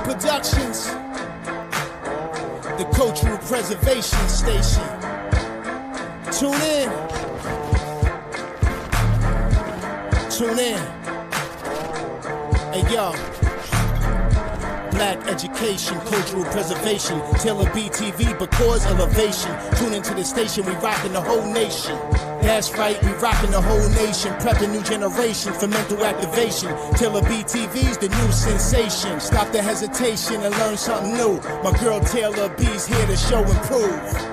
Productions, the Cultural Preservation Station. Tune in. Tune in. Hey yo. Black education, cultural preservation, tailored BEETV, but cause elevation. Tune into the station, we rockin' the whole nation. That's right, we rockin' the whole nation, prepping new generation for mental activation. Tailored BEETV's the new sensation. Stop the hesitation and learn something new. My girl Taylor B's here to show and prove.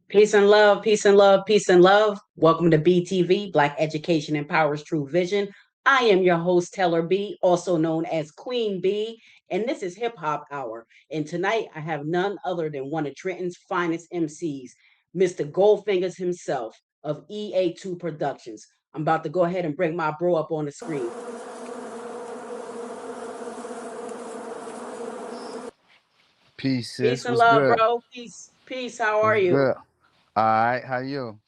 Peace and love, peace and love, peace and love. Welcome to BEETV, Black Education Empowers True Vision. I am your host, Taylor B, also known as Queen B, and this is Hip Hop Hour. And tonight I have none other than one of Trenton's finest MCs, Mr. Fingaz himself of EA2 Productions. I'm about to go ahead and bring my bro up on the screen. Peace, sis. Peace and love, good? Bro. Peace. How are you? Good. All right. How you?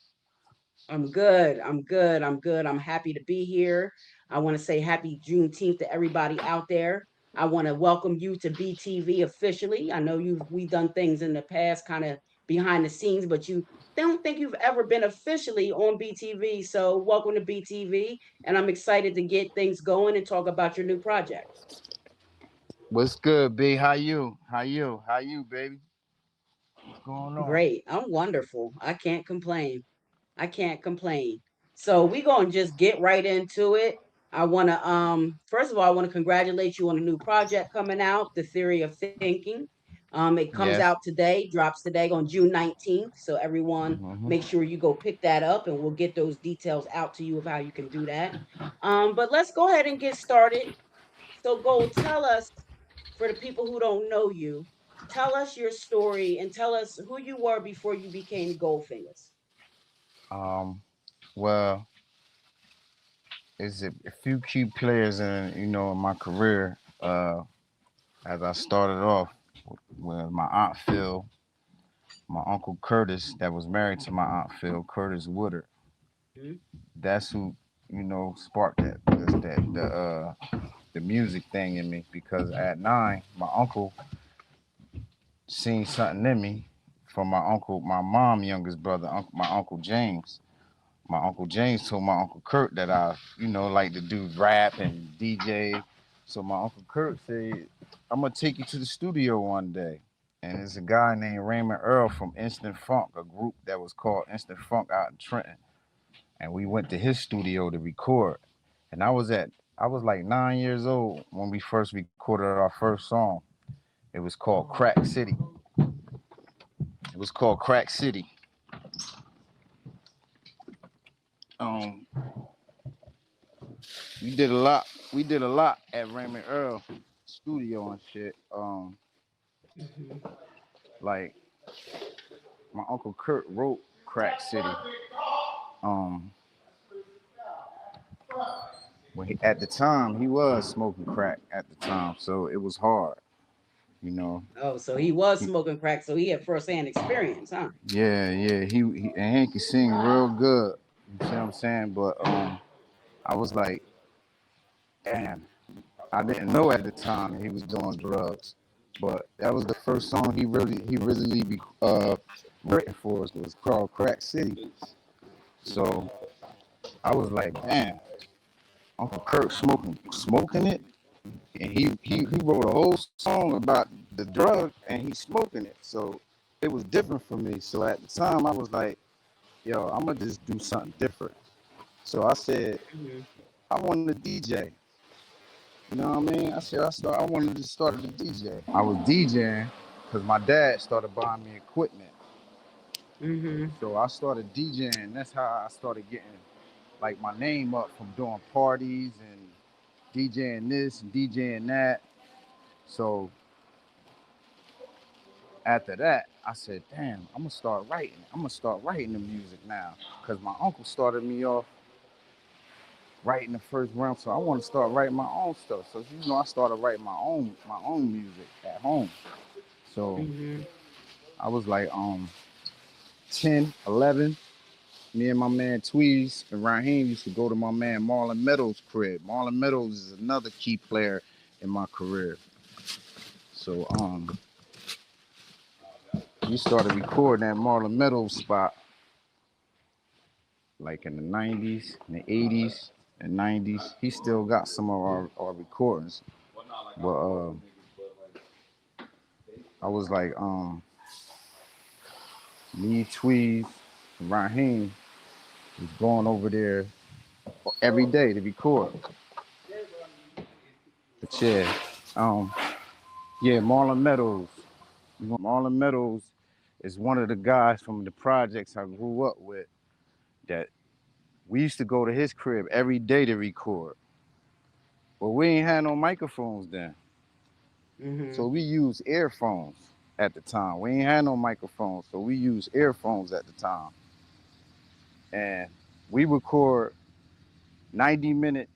I'm good. I'm happy to be here. I want to say happy Juneteenth to everybody out there. I want to welcome you to BEETV officially. I know we've done things in the past kind of behind the scenes, but you don't think you've ever been officially on BEETV. So welcome to BEETV. And I'm excited to get things going and talk about your new project. What's good, B? How you, baby? What's going on? Great. I'm wonderful. I can't complain. So we're going to just get right into it. I want to, first of all, I want to congratulate you on a new project coming out, The Theory of Thinking. It comes out today, drops today on June 19th. So everyone, make sure you go pick that up and we'll get those details out to you of how you can do that. But let's go ahead and get started. So Gold, tell us, for the people who don't know you, tell us your story and tell us who you were before you became Goldfingaz. Well, it's a few key players in my career. As I started off with my Aunt Phil, my Uncle Curtis, that was married to my Aunt Phil, Curtis Woodard. Mm-hmm. That's who sparked the music thing in me, because at 9, my uncle seen something in me from my mom's youngest brother, my Uncle James. My Uncle James told my Uncle Kurt that I, like to do rap and DJ. So my Uncle Kurt said, I'm going to take you to the studio one day. And there's a guy named Raymond Earl from Instant Funk, a group that was called Instant Funk out in Trenton. And we went to his studio to record. And I was like 9 years old when we first recorded our first song. It was called Crack City. We did a lot at Raymond Earl studio and shit. Like my Uncle Kurt wrote Crack City. At the time he was smoking crack at the time, so it was hard, Oh, so he was smoking crack, so he had firsthand experience, huh? Yeah. He could sing real good. You see what I'm saying? But I was like, damn, I didn't know at the time he was doing drugs. But that was the first song he really written for us. It was called Crack City. So I was like, damn, Uncle Kurt smoking it, and he wrote a whole song about the drug and he's smoking it. So it was different for me. So at the time I was like, yo, I'm gonna just do something different. So I said, I wanted to DJ. You know what I mean? I wanted to start as a DJ. I was DJing because my dad started buying me equipment. So I started DJing. That's how I started getting like my name up from doing parties and DJing this and DJing that. So After that, I said, damn, I'm gonna start writing. I'm gonna start writing the music now. Cause my uncle started me off writing the first round. So I want to start writing my own stuff. So I started writing my own music at home. So Mm-hmm. I was like 10, 11. Me and my man Tweez and Raheem used to go to my man Marlon Meadows' crib. Marlon Meadows is another key player in my career. So we started recording at Marlon Meadows spot like in the 90s, in the 80s, and 90s. He still got some of our recordings. But I was like, me, Tweez, and Raheem was going over there every day to record. But yeah, Marlon Meadows. Marlon Meadows is one of the guys from the projects I grew up with that we used to go to his crib every day to record. But we ain't had no microphones then. Mm-hmm. So we used earphones at the time. We ain't had no microphones, so we used earphones at the time. And we record 90 minute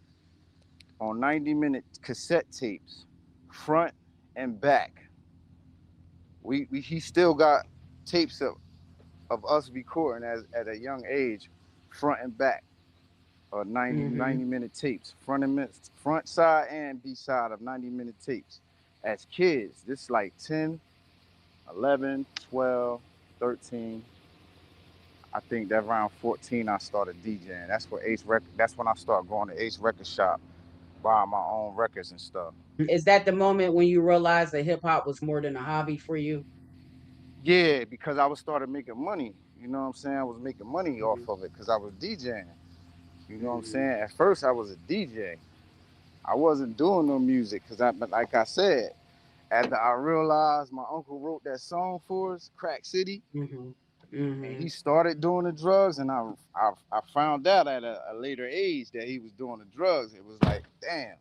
on 90-minute cassette tapes, front and back. He still got tapes of us recording at a young age, front and back, 90 Mm-hmm. 90-minute tapes, front side and B side of 90-minute tapes. As kids, this is like 10, 11, 12, 13. I think that around 14 I started DJing. That's when I started going to Ace Record Shop, buying my own records and stuff. Is that the moment when you realized that hip hop was more than a hobby for you? Yeah, because I was started making money. You know what I'm saying? I was making money off Mm-hmm. of it because I was DJing. You know what I'm Mm-hmm. saying? At first, I was a DJ. I wasn't doing no music because but like I said, after I realized my uncle wrote that song for us, Crack City, Mm-hmm. and Mm-hmm. he started doing the drugs, and I found out at a later age that he was doing the drugs. It was like, damn,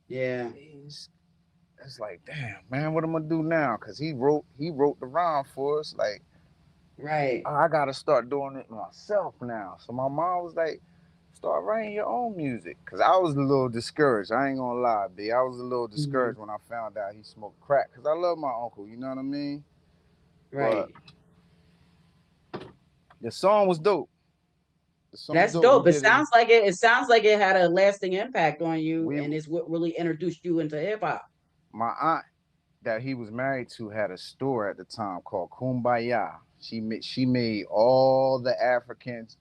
Yeah. it's like, damn, man, what am I gonna do now? Cause he wrote the rhyme for us. Like, Right. I gotta start doing it myself now. So my mom was like, start writing your own music. Cause I was a little discouraged. I ain't gonna lie, B. I was a little Mm-hmm. discouraged when I found out he smoked crack. Cause I love my uncle, you know what I mean? But Right. the song was dope. The song was That's dope. We dope. It did it. sounds like it. It sounds like it had a lasting impact on you, We and it's what really introduced you into hip hop. my aunt that he was married to had a store at the time called Kumbaya. She made all the Africans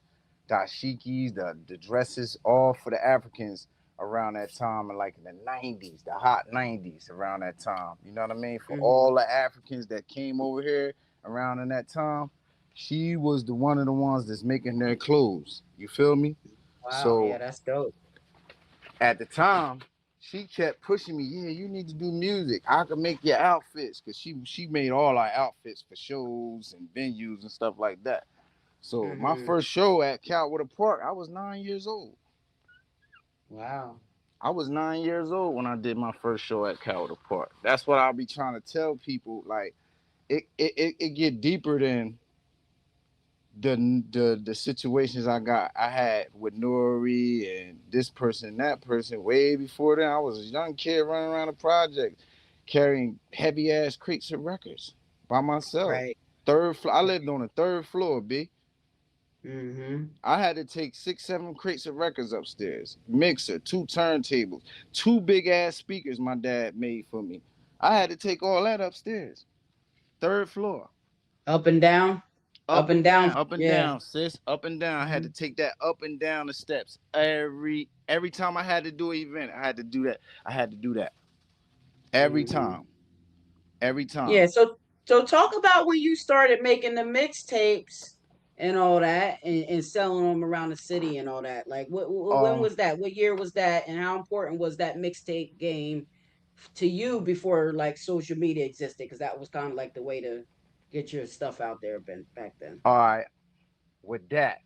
dashikis, the dresses, all for the Africans around that time, and like in the 90s, the hot 90s around that time. You know what I mean? For Mm-hmm. all the Africans that came over here around in that time, she was the one of the ones that's making their clothes. You feel me? Wow. Yeah, So that's dope. at the time, she kept pushing me. Yeah, you need to do music. I can make your outfits because she made all our outfits for shows and venues and stuff like that. So my Mm-hmm. first show at Calwater Park, I was 9 years old. Wow. I was 9 years old when I did my first show at Calwater Park. That's what I'll be trying to tell people. Like it get deeper than the situations I had with N.O.R.E. and this person, that person, way before then. I was a young kid running around the project carrying heavy ass crates of records by myself. Right. Third floor. I lived on the third floor, B. Mm-hmm. I had to take 6, 7 crates of records upstairs, mixer, 2 turntables, 2 big ass speakers my dad made for me. I had to take all that upstairs, third floor. Up and down. Up and down. Up and Yeah. down, sis, up and down. I had to Mm-hmm. take that up and down the steps every time I had to do an event. I had to do that. I had to do that every Mm-hmm. time, every Yeah. time. So talk about when you started making the mixtapes and all that, and selling them around the city and all that. Like, when Um, was that? What year was that? And how important was that mixtape game to you before like social media existed? Because that was kind of like the way to get your stuff out there back then. all right, with that,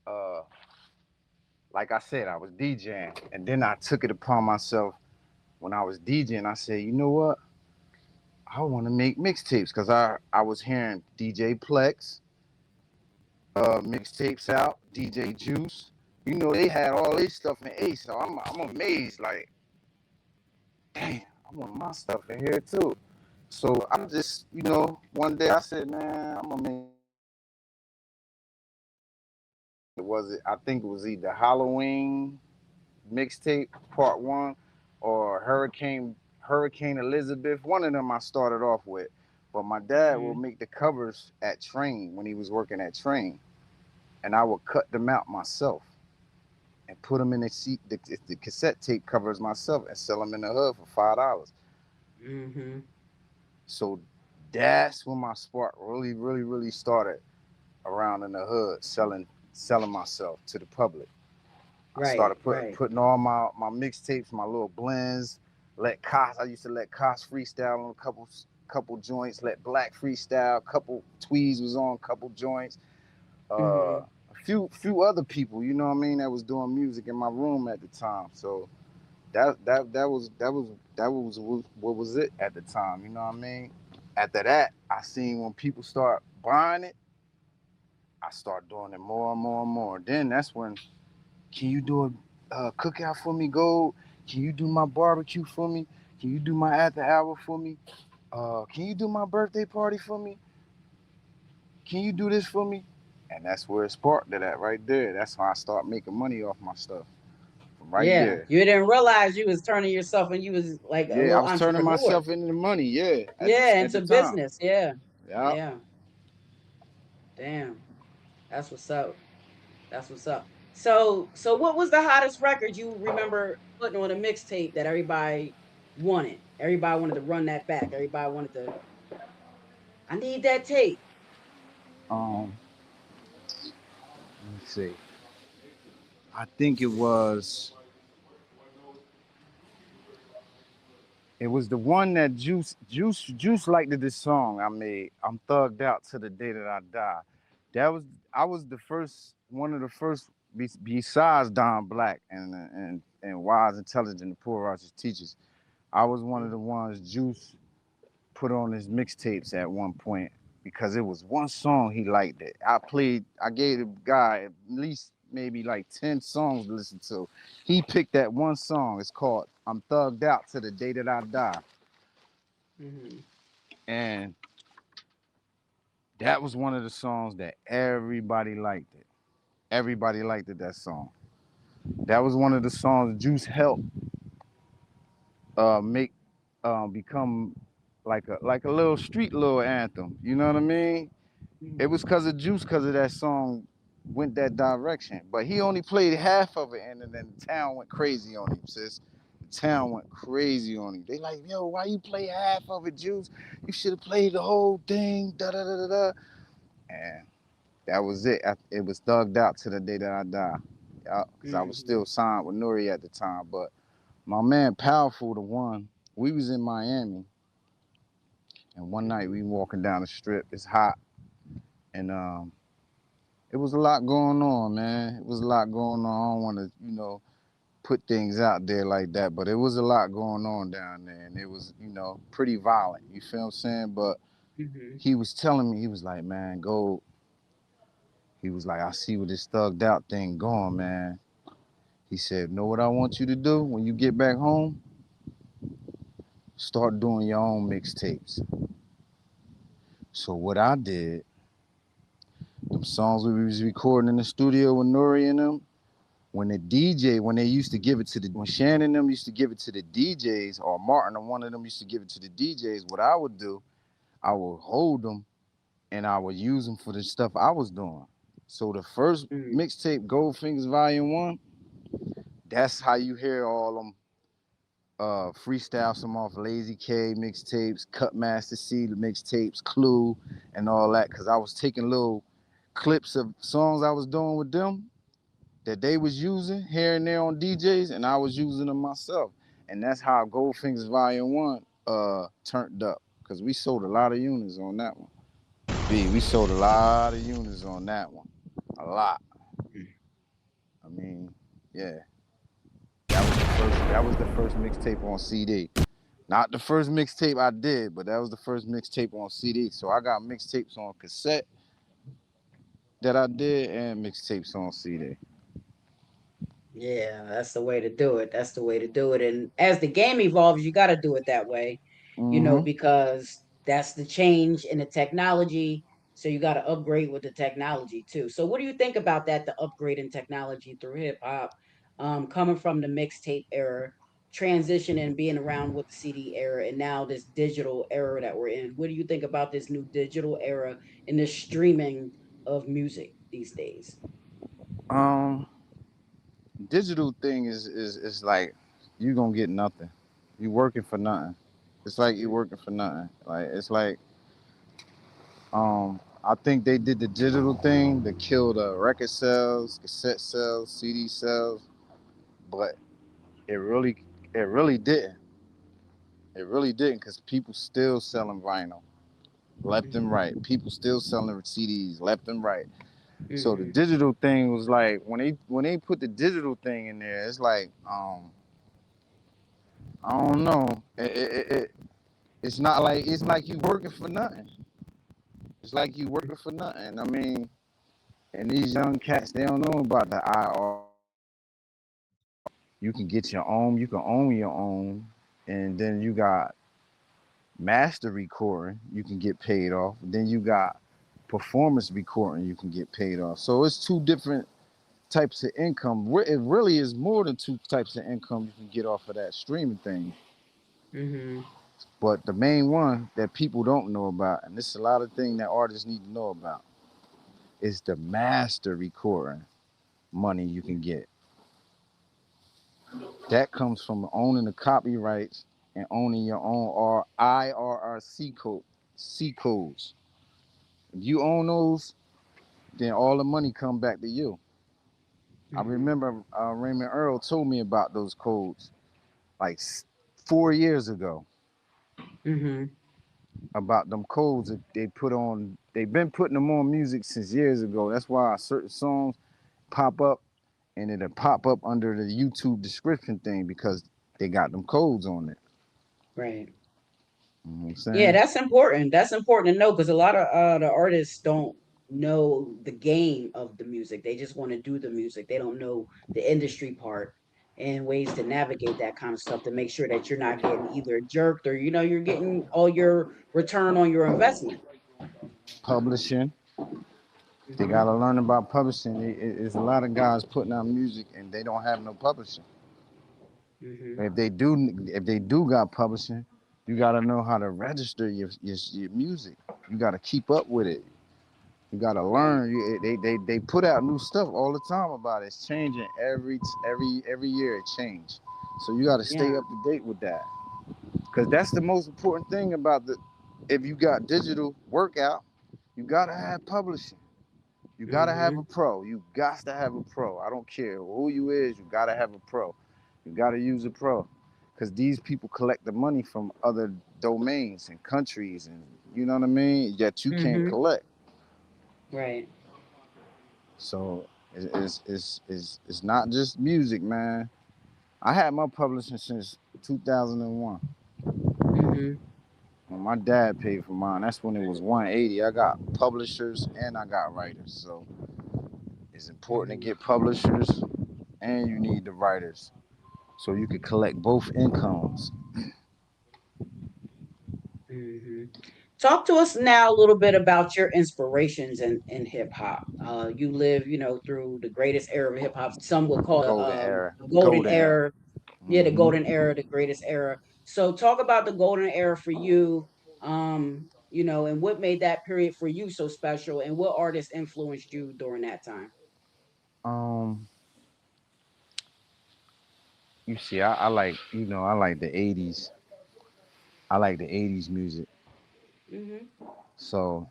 uh, like I said, I was DJing, and then I took it upon myself when I was DJing. I said, you know what? I want to make mixtapes because I was hearing DJ Plex mixtapes out, DJ Juice. You know, they had all this stuff in Ace, so I'm amazed. Like, damn, I want my stuff in here too. So I just, you know, one day I said, man, I'm gonna make. Was it? I think it was either Halloween mixtape part one or Hurricane Elizabeth. One of them I started off with, but my dad would make the covers at Train when he was working at Train, and I would cut them out myself and put them in the cassette tape covers myself and sell them in the hood for $5. So that's when my spark really started around in the hood, selling myself to the public. I started putting all my mixtapes, my little blends. I used to let Koss freestyle on a couple joints. Let Black freestyle. Couple Tweez was on couple joints. A few other people, you know what I mean, that was doing music in my room at the time. So that was what was it at the time. You know what I mean. After that, I seen when people start buying it, I start doing it more and more and more. Then that's when, can you do a cookout for me, Gold? Can you do my barbecue for me? Can you do my after hour for me? Can you do my birthday party for me? Can you do this for me? And that's where it sparked to that right there. That's how I start making money off my stuff. From right there. You didn't realize you was turning yourself and you was like a Yeah, I little was turning entrepreneur. myself into the money. Yeah. Into business. Yeah. Yep. Yeah. Damn. That's what's up. That's what's up. So what was the hottest record you remember putting on a mixtape that everybody wanted? Everybody wanted to run that back. Everybody wanted to. I need that tape. Let me see. I think it was the one that Juice liked this song I made. I'm thugged out to the day that I die. I was the first, one of the first, besides Don Black and Wise, Intelligent, and Poor Righteous Teachers. I was one of the ones Juice put on his mixtapes at one point because it was one song he liked it. I gave the guy at least maybe like 10 songs to listen to. He picked that one song. It's called I'm Thugged Out to the Day That I Die. And that was one of the songs that everybody liked it. Everybody liked it, that song. That was one of the songs Juice helped make become like a little street little anthem. You know what I mean? It was because of Juice, because of that song went that direction. But he only played half of it, and then the town went crazy on him, sis. The town went crazy on him. They like, yo, why you play half of it, Juice? You should have played the whole thing, da-da-da-da-da. And that was it. It was thugged out to the day that I died. Because I was still signed with N.O.R.E at the time. But my man Powerful, the one, we was in Miami. And one night we walking down the strip. It's hot. And it was a lot going on, man. It was a lot going on. I don't want to, put things out there like that, but it was a lot going on down there, and it was, pretty violent. You feel what I'm saying? But he was telling me, he was like, man, Gold. He was like, I see where this thugged out thing going, man. He said, know what I want you to do when you get back home? Start doing your own mixtapes. So what I did, them songs we was recording in the studio with N.O.R.E and them, when they used to give it to when Shannon and them used to give it to the DJs, or Martin or one of them used to give it to the DJs, what I would do, I would hold them and I would use them for the stuff I was doing. So the first mixtape, Gold Fingaz Volume 1, that's how you hear all them freestyle, some off Lazy K mixtapes, Cut Master C mixtapes, Clue, and all that, because I was taking little clips of songs I was doing with them that they was using here and there on DJs, and I was using them myself. And that's how Gold Fingaz Volume 1 turned up, because we sold a lot of units on that one. We sold a lot of units on that one. A lot. I mean, yeah. That was the first mixtape on CD. Not the first mixtape I did, but that was the first mixtape on CD. So I got mixtapes on cassette that I did and mixtapes on CD. Yeah, that's the way to do it. That's the way to do it. And as the game evolves, you got to do it that way, Mm-hmm. because that's the change in the technology. So you got to upgrade with the technology too. So what do you think about that? The upgrade in technology through hip hop, coming from the mixtape era, transitioning, being around with the CD era, and now this digital era that we're in. What do you think about this new digital era and this streaming of music these days? Um, Digital thing is like you gonna get nothing. You working for nothing. It's like you working for nothing. Like it's like I think they did the digital thing to kill the record sales, cassette sales, CD sales, but it really it really didn't. It really didn't because people still selling vinyl left and Mm-hmm. right. People still selling CDs left and right. So the Mm-hmm. digital thing was like when they put the digital thing in there, it's like I don't know. It's not like it's like you working for nothing. It's like you working for nothing. I mean, and these young cats they don't know about the ISRC. You can get your own. You can own your own, and then you got master recording. You can get paid off. Then you got performance recording. You can get paid off. So it's two different types of income. It really is more than two types of income you can get off of that streaming thing. Mm-hmm. But the main one that people don't know about, and this is a lot of things that artists need to know about, is the master recording money you can get. That comes from owning the copyrights and owning your own IRRC code, C codes. If you own those, then all the money come back to you. I Mm-hmm. remember Raymond Earl told me about those codes like 4 years ago Mm-hmm. about them codes that they put on. They've been putting them on music since years ago. That's why certain songs pop up and it'll pop up under the YouTube description thing because they got them codes on it. Right. You know what I'm Yeah, saying? that's important. That's important to know because a lot of the artists don't know the game of the music. They just want to do the music. They don't know the industry part and ways to navigate that kind of stuff to make sure that you're not getting either jerked or you're getting all your return on your investment. Publishing. They Mm-hmm. gotta learn about publishing. There's a lot of guys putting out music and they don't have no publishing. Mm-hmm. If they do got publishing, you gotta know how to register your music. You gotta keep up with it. You gotta Right. learn. They put out new stuff all the time about it. It's changing every year. It changes. So you gotta stay Yeah. up to date with that. Cause that's the most important thing about the. If you got digital workout, you gotta have publishing. You gotta have Mm-hmm. a pro. You got to have a pro. I don't care who you is. You gotta have a pro. You gotta use a pro, because these people collect the money from other domains and countries, and you know what I mean. Yet you can't Mm-hmm. collect. Right. So it's not just music, man. I had my publishing since 2001. Mm-hmm. When my dad paid for mine, that's when it was 180. I got publishers and I got writers. So it's important to Mm-hmm. get publishers and you need the writers so you can collect both incomes. Mm-hmm. Talk to us now a little bit about your inspirations in hip hop. You live, through the greatest era of hip hop. Some would call it Golden era. the golden Golden era. era. Yeah, the Hmm. golden era, the greatest era. So talk about the golden era for you, and what made that period for you so special, and what artists influenced you during that time. Um, you see, I like I like the '80s. I like the '80s music. Mm-hmm. So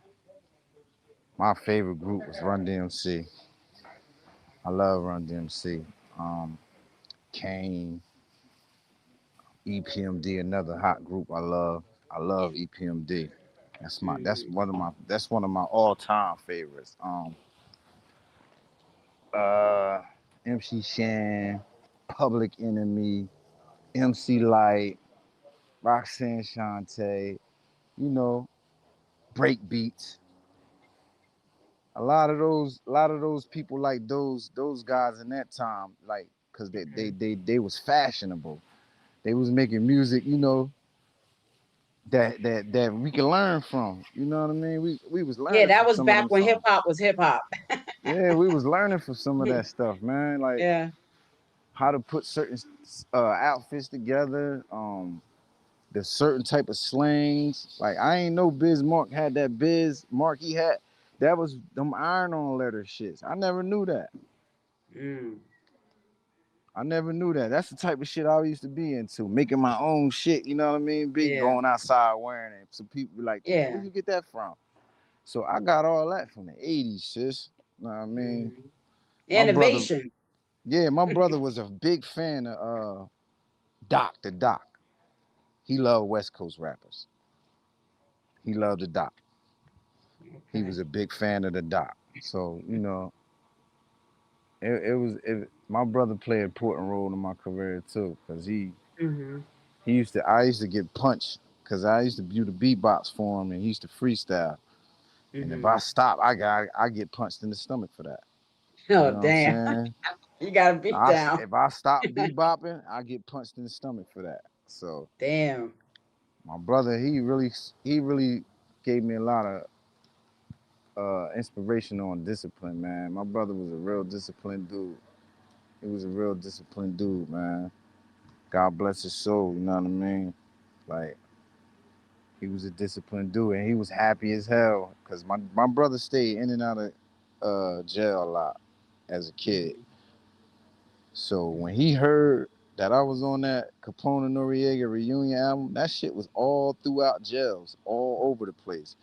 my favorite group was Run DMC. I love Run DMC. Um, Kane, EPMD, another hot group I love. I love EPMD. Mm-hmm. That's one of my all time favorites. Uh, MC Shan, Public Enemy, MC Light, Roxanne Shante, you know, break beats. A lot of those people like those guys in that time, like, cause they was fashionable. They was making music, you know, that we can learn from. You know what I mean? We was Yeah, learning that from was some of back them when hip songs. hop was hip hop. Yeah, we was learning from some of that stuff, man. Like Yeah. how to put certain outfits together, the certain type of slangs. Like I ain't know Biz Mark had that Biz Mark he had. That was them iron on letter shits. I never knew that. Mm. I never knew that. That's the type of shit I used to be into, making my own shit. You know what I mean? Be Yeah. going outside wearing it. Some people be like, "Where Yeah. you get that from?" So I got all that from the '80s, sis. You know what I mean? Mm. My brother, Innovation. yeah, my brother was a big fan of Doc the Doc. He loved West Coast rappers. He loved the Doc. He Okay. was a big fan of the Doc. So you know, my brother played an important role in my career too, cause Mm-hmm. he used to I used to get punched because I used to do the beatbox for him and he used to freestyle. And if Mm-hmm. I stop, I get punched in the stomach for that. You Oh, know what I'm damn. saying? You got to beat down. If I stop bebopping, I get punched in the stomach for that. So Damn. my brother, he really gave me a lot of inspiration on discipline, man. My brother was a real disciplined dude. He was a real disciplined dude, man. God bless his soul. You know what I mean? Like he was a disciplined dude, and he was happy as hell because my brother stayed in and out of jail a lot as a kid. Mm-hmm. So when he heard that I was on that Capone and Noriega reunion album, that shit was all throughout jails, all over the place.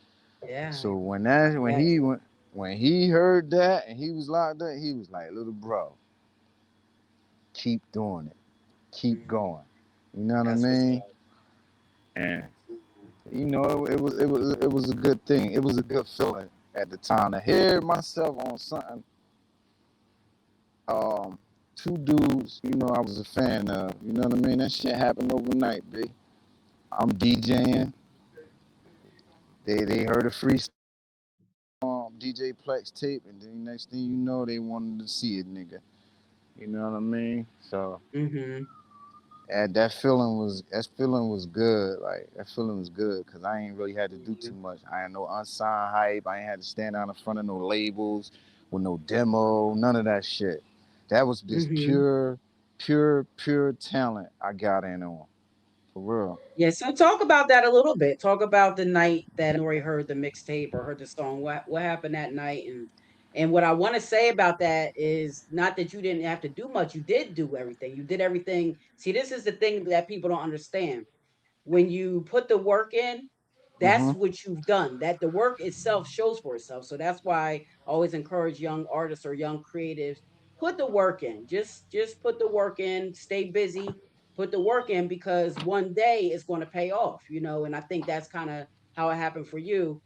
Yeah. So Yeah. when he heard that and he was locked up, he was like, "Little bro, keep doing it, keep Mm-hmm. going." You know what I That's what's mean? up. And you know, it was a good thing. It was a good feeling at the time to hear myself on something. Um, two dudes, you know, I was a fan of. You know what I mean? That shit happened overnight, B. I'm DJing. They heard a freestyle DJ Plex tape, and then next thing you know, they wanted to see it, nigga. You know what I mean? So Mm-hmm. and that feeling was good. Like that feeling was good because I ain't really had to do too much. I ain't no unsigned hype. I ain't had to stand out in front of no labels with no demo, none of that shit. That was just Mm-hmm. pure talent I got in on. For real. Yeah, so talk about that a little bit. Talk about the night that N.O.R.E heard the mixtape or heard the song. What happened that night? And what I want to say about that is not that you didn't have to do much. You did do everything. You did everything. See, this is the thing that people don't understand. When you put the work in, that's Mm-hmm. what you've done. That the work itself shows for itself. So that's why I always encourage young artists or young creatives, put the work in. Just put the work in, stay busy, put the work in because one day it's going to pay off, and I think that's kind of how it happened for you,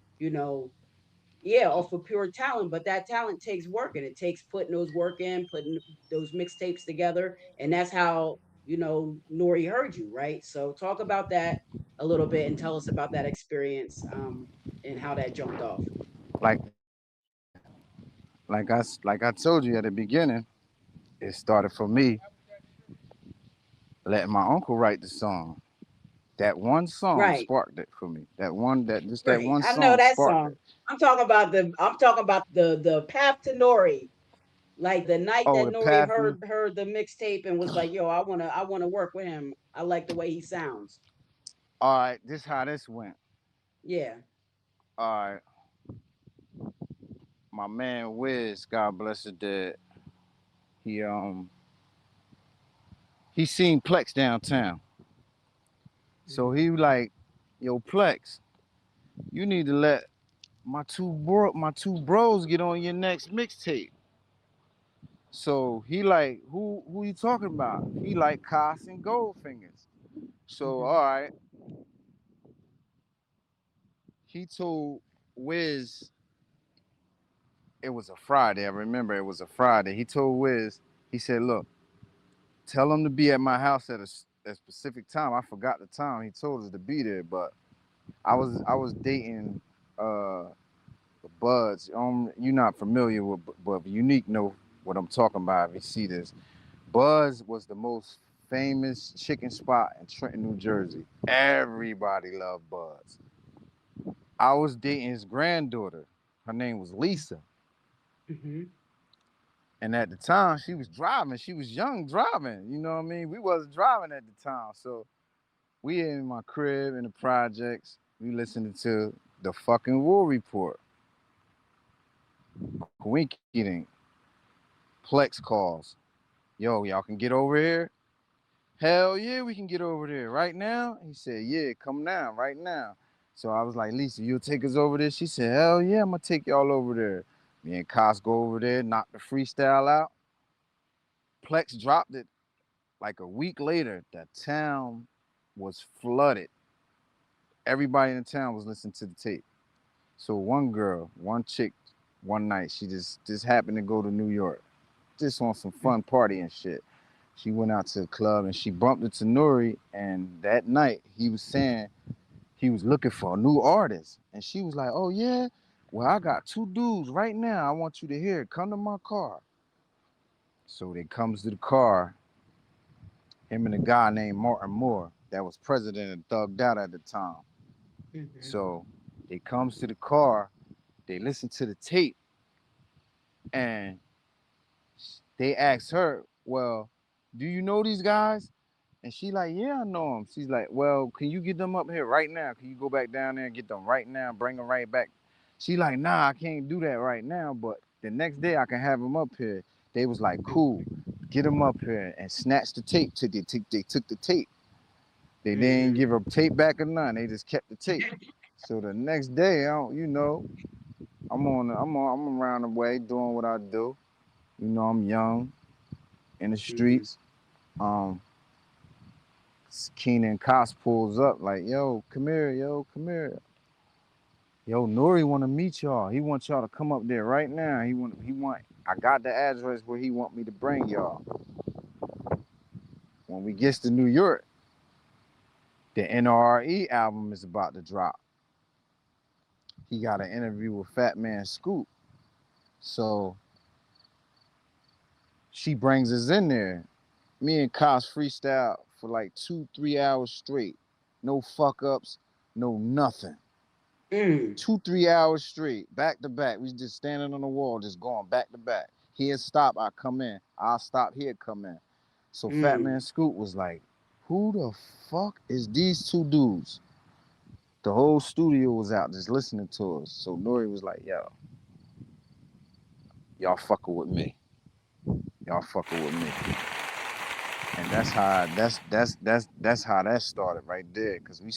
yeah, off of pure talent, but that talent takes work and it takes putting those work in, putting those mixtapes together, and that's how N.O.R.E heard you, right? So talk about that a little bit and tell us about that experience, and how that jumped off. Like like I told you at the beginning, it started for me letting my uncle write the song. That one song Right, sparked it for me. That right. one I know song that sparked song. it. I'm talking about the path to N.O.R.E. Like the night Oh, that the N.O.R.E path. heard the mixtape and was like, "Yo, I wanna work with him. I like the way he sounds." All right, this how this went. Yeah. All right, my man Wiz, God bless the dead. He he seen Plex downtown, so Mm-hmm. he like, yo Plex, you need to let my two bros get on your next mixtape. So he like, who you talking about? He like Cos and Goldfingers. So Mm-hmm. all right, he told Wiz it was a Friday. I remember it was a Friday. He told Wiz, he said, look, tell him to be at my house a specific time. I forgot the time. He told us to be there, but I was dating Buds. You're not familiar with, but Unique know what I'm talking about if you see this. Buzz was the most famous chicken spot in Trenton, New Jersey. Everybody loved Buzz. I was dating his granddaughter. Her name was Lisa. Mm-hmm. And at the time, she was driving. She was young driving. You know what I mean? We wasn't driving at the time. So we in my crib in the projects. We listening to the fucking war report. Coinky Plex calls. Yo, y'all can get over here? Hell yeah, we can get over there right now. He said, yeah, come now, right now. So I was like, Lisa, you'll take us over there? She said, hell yeah, I'm gonna take y'all over there. Me and Cos go over there, knock the freestyle out. Plex dropped it like a week later. That town was flooded. Everybody in the town was listening to the tape. So one girl, one chick, one night, she just happened to go to New York, just on some fun party and shit. She went out to the club and she bumped into N.O.R.E. And that night he was saying he was looking for a new artist. And she was like, oh yeah? Well, I got two dudes right now. I want you to hear it. Come to my car. So they comes to the car, him and a guy named Martin Moore that was president of Thugged Out at the time. Mm-hmm. So they comes to the car, they listen to the tape, and they asked her, well, do you know these guys? And she like, yeah, I know them. She's like, well, can you get them up here right now? Can you go back down there and get them right now, bring them right back? She like, nah, I can't do that right now, but the next day I can have them up here. They was like, cool, get them up here and snatch the tape. They took the tape. They didn't Mm-hmm. give her tape back or none. They just kept the tape. So the next day, I'm around the way doing what I do. You know, I'm young in the Mm-hmm. streets. Um, Keenan Cos pulls up like, yo, come here, yo, come here. Yo, N.O.R.E. want to meet y'all. He wants y'all to come up there right now. I got the address where he want me to bring y'all. When we gets to New York, the N.O.R.E. album is about to drop. He got an interview with Fat Man Scoop. So she brings us in there. Me and Cos freestyle for like 2-3 hours straight. No fuck ups, no nothing. Mm. 2-3 hours straight, back to back. We just standing on the wall, just going back to back. He'd stop, I come in. I'll stop, he'd come in. So Fat Mm. Man Scoop was like, who the fuck is these two dudes? The whole studio was out just listening to us. So N.O.R.E. was like, yo, y'all fucking with me. Y'all fucking with me. And that's how that started right there. Cause we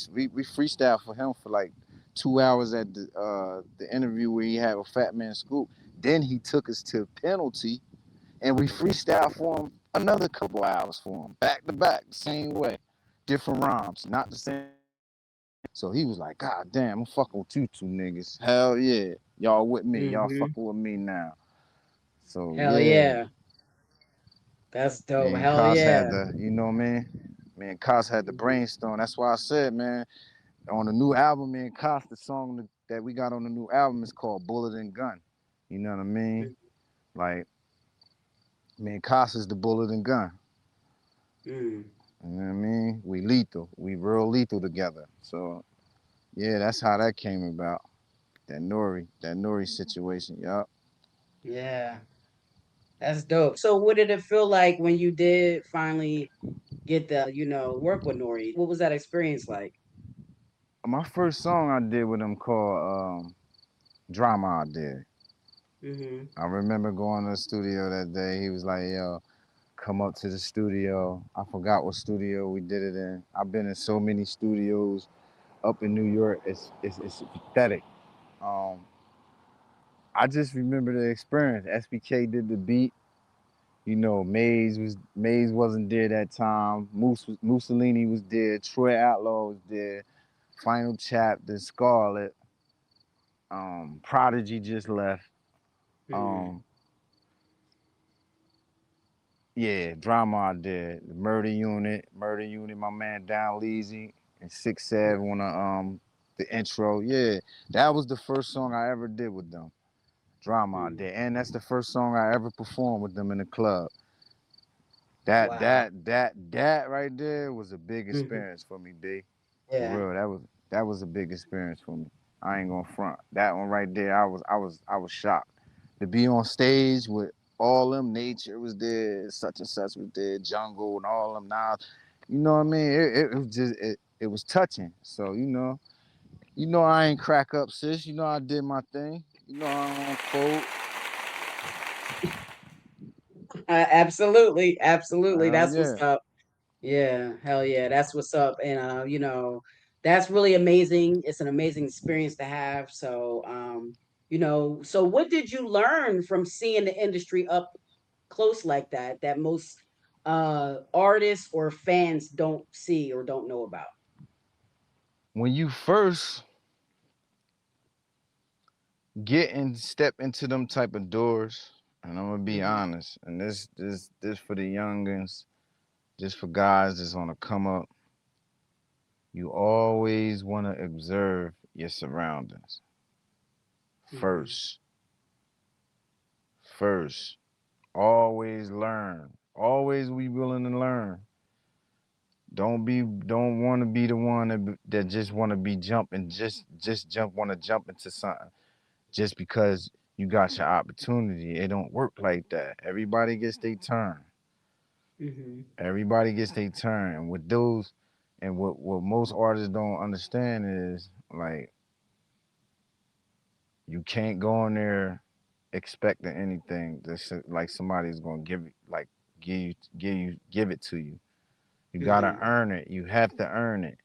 freestyled for him for like 2 hours at the interview where he had with Fat Man Scoop. Then he took us to penalty and we freestyled for him another couple hours for him. Back to back, the same way. Different rhymes, not the same. So he was like, God damn, I'm fucking with you two niggas. Hell yeah. Y'all with me. Y'all Mm-hmm. fucking with me now. So Hell yeah. yeah. That's dope. Me and Hell Cos had yeah. the, you know what I mean? Me and Cos had the Mm-hmm. brainstorm. That's why I said, man, on the new album, me and Cos, the song that we got on the new album is called Bullet and Gun. You know what I mean? Like, me and Cos is the bullet and gun. Mm. You know what I mean? We lethal. We real lethal together. So, yeah, that's how that came about. That N.O.R.E. situation, yup. Yeah. That's dope. So what did it feel like when you did finally get work with N.O.R.E.? What was that experience like? My first song I did with him called Drama I did. Mm-hmm. I remember going to the studio that day. He was like, yo, come up to the studio. I forgot what studio we did it in. I've been in so many studios up in New York. It's pathetic. Um, I just remember the experience. SBK did the beat. You know, Maze wasn't there that time. Mussolini was there. Troy Outlaw was there. Final Chapter, Scarlet. Prodigy just left. Mm. Um, Yeah, drama I did. The Murder Unit, my man Down Leezy and Six Sav on the intro. Yeah, that was the first song I ever did with them. Drama I Mm. did. And that's the first song I ever performed with them in the club. That Wow. that that that right there was a big Hmm. experience for me, B. For Yeah. real. That was a big experience for me. I ain't gonna front. That one right there, I was shocked. To be on stage with all them, Nature was there, such and such was there, Jungle and all them now. You know what I mean? It was just it was touching. So, I ain't crack up, sis. You know I did my thing. I don't fold. Absolutely. Absolutely. That's what's Yeah. up. Yeah, hell yeah, that's what's up. And that's really amazing. It's an amazing experience to have. So so what did you learn from seeing the industry up close like that most artists or fans don't see or don't know about? When you first get and step into them type of doors, and I'm gonna be Hmm. honest, and this for the youngins, just for guys that's on the come up, you always want to observe your surroundings Hmm. first. First, always learn. Always be willing to learn. Don't want to be the one that just want to be jumping, just want to jump into something just because you got your opportunity. It don't work like that. Everybody gets their turn. Hmm. Everybody gets their turn. And with those, and what most artists don't understand is like you can't go in there expecting anything. That's like somebody's gonna give it to you. You gotta Hmm. earn it. You have to earn it.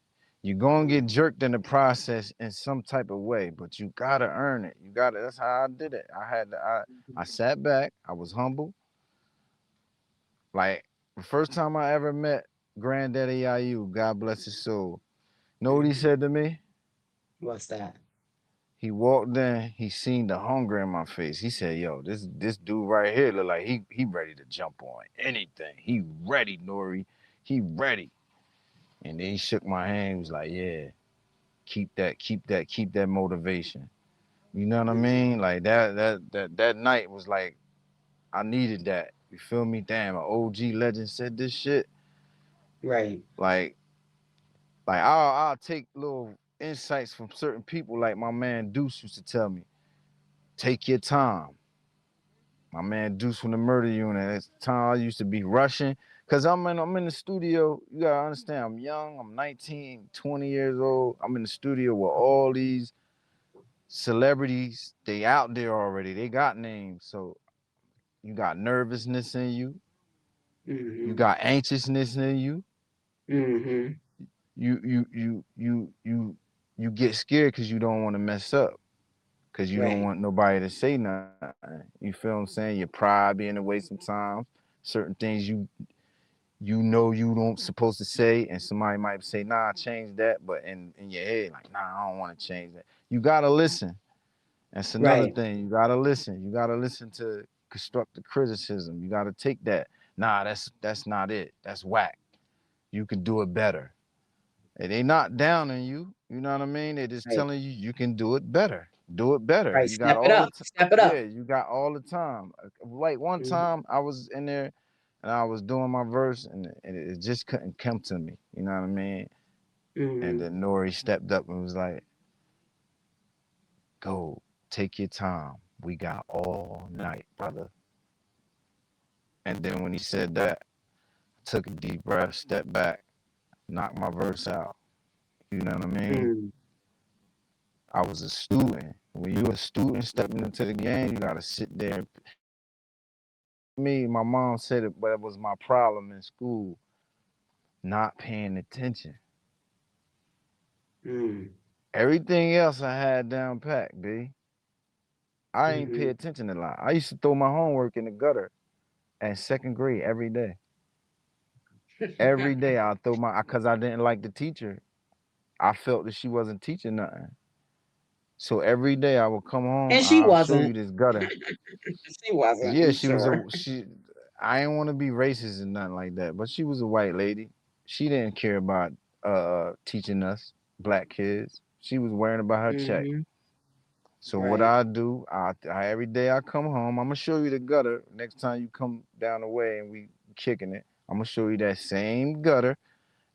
You're gonna get jerked in the process in some type of way, but you gotta earn it. You gotta. That's how I did it. I sat back. I was humble. Like the first time I ever met Granddaddy IU, God bless his soul. Know what he Hmm. said to me? What's that? He walked in, he seen the hunger in my face. He said, "Yo, this dude right here look like he ready to jump on anything. He ready, N.O.R.E. He ready." And then he shook my hand. He was like, "Yeah, keep that motivation." You know what I Hmm. mean? Like that night was like I needed that. You feel me? Damn, an OG legend said this shit. Right. Like I'll take little insights from certain people. Like my man Deuce used to tell me, take your time. My man Deuce from the Murder Unit. At the time I used to be rushing. Cause I'm in the studio. You gotta understand, I'm young, I'm 19, 20 years old. I'm in the studio with all these celebrities. They out there already. They got names. So you got nervousness in you. You Hmm. got anxiousness in you. Hmm. You get scared because you don't want to mess up. Because you don't Right. want nobody to say nothing. You feel what I'm saying? Your pride be in the way sometimes. Certain things you know you don't supposed to say, and somebody might say, "Nah, change that," but in your head, like, "Nah, I don't want to change that." You gotta listen. That's another Right. thing. You gotta listen. You gotta listen to constructive criticism. You gotta take that. Nah, that's not it. That's whack. You can do it better. And they not downing you. You know what I mean? They're just Right. telling you you can do it better. Do it better. Right. You got Step it all the up. time. Step it Yeah, up. you got all the time. Like one Hmm. time I was in there and I was doing my verse and it just couldn't come to me. You know what I mean? And Hmm. then N.O.R.E stepped up and was like, "Go, take your time. We got all night, brother." And then when he said that, I took a deep breath, stepped back, knocked my verse out. You know what I mean? Mm. I was a student. When you're a student stepping into the game, you gotta sit there. Me, my mom said it, but it was my problem in school, not paying attention. Mm. Everything else I had down pat, B. I ain't pay Hmm. attention a lot. I used to throw my homework in the gutter at second grade every day. Every day I throw cause I didn't like the teacher. I felt that she wasn't teaching nothing. So every day I would come home, And she I'll show wasn't. you this gutter. She wasn't. Yeah, I'm she was a sure. she. I didn't want to be racist and nothing like that, but she was a white lady. She didn't care about teaching us black kids. She was worrying about her check. Mm-hmm. So what Right. I do, every day I come home, I'm gonna show you the gutter. Next time you come down the way and we kicking it, I'm gonna show you that same gutter.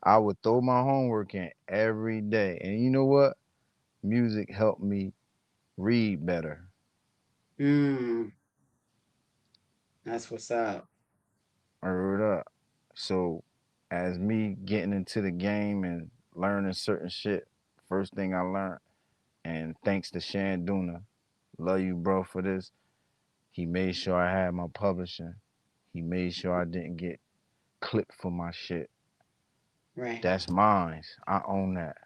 I would throw my homework in every day, and you know what? Music helped me read better. Mm. That's what's up. Word up. So as me getting into the game and learning certain shit, first thing I learned, and thanks to Shanduna, love you bro for this. He made sure I had my publishing. He made sure I didn't get clipped for my shit. Right. That's mine. I own that.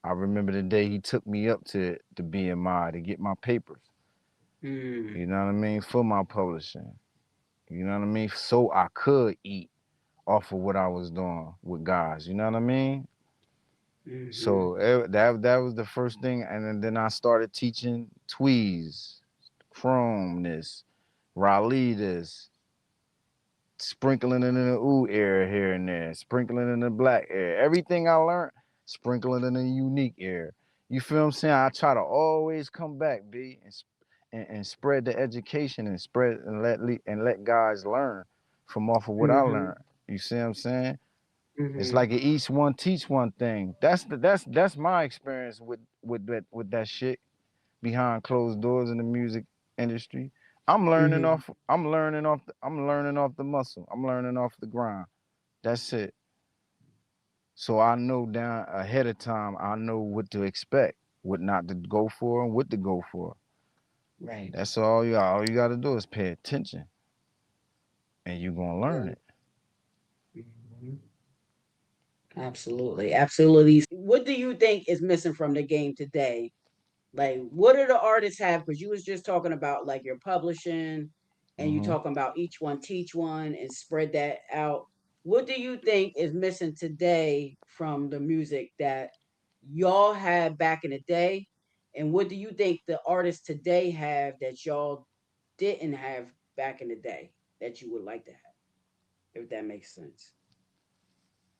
I remember the day he took me up to the BMI to get my papers. Mm. You know what I mean? For my publishing. You know what I mean? So I could eat off of what I was doing with guys. You know what I mean? Mm-hmm. So that was the first thing, and then I started teaching Tweez, Chrome this, Raleigh this, sprinkling it in the ooh area here and there, sprinkling in the black area. Everything I learned, sprinkling in the unique area. You feel what I'm saying? I try to always come back, B, and spread the education and spread and let guys learn from off of what I Mm-hmm. learned. You see what I'm saying? It's Mm-hmm. like an each one teach one thing. That's my experience with that shit behind closed doors in the music industry. Mm-hmm. I'm learning off the muscle. I'm learning off the grind. That's it. So I know down ahead of time, I know what to expect, what not to go for and what to go for. Right. That's all you gotta do is pay attention and you're gonna learn Yeah. it. Mm-hmm. Absolutely. Absolutely. What do you think is missing from the game today? Like, what do the artists have? Because you was just talking about like your publishing, and you Hmm. talking about each one teach one and spread that out. What do you think is missing today from the music that y'all had back in the day? And what do you think the artists today have that y'all didn't have back in the day that you would like to have, if that makes sense?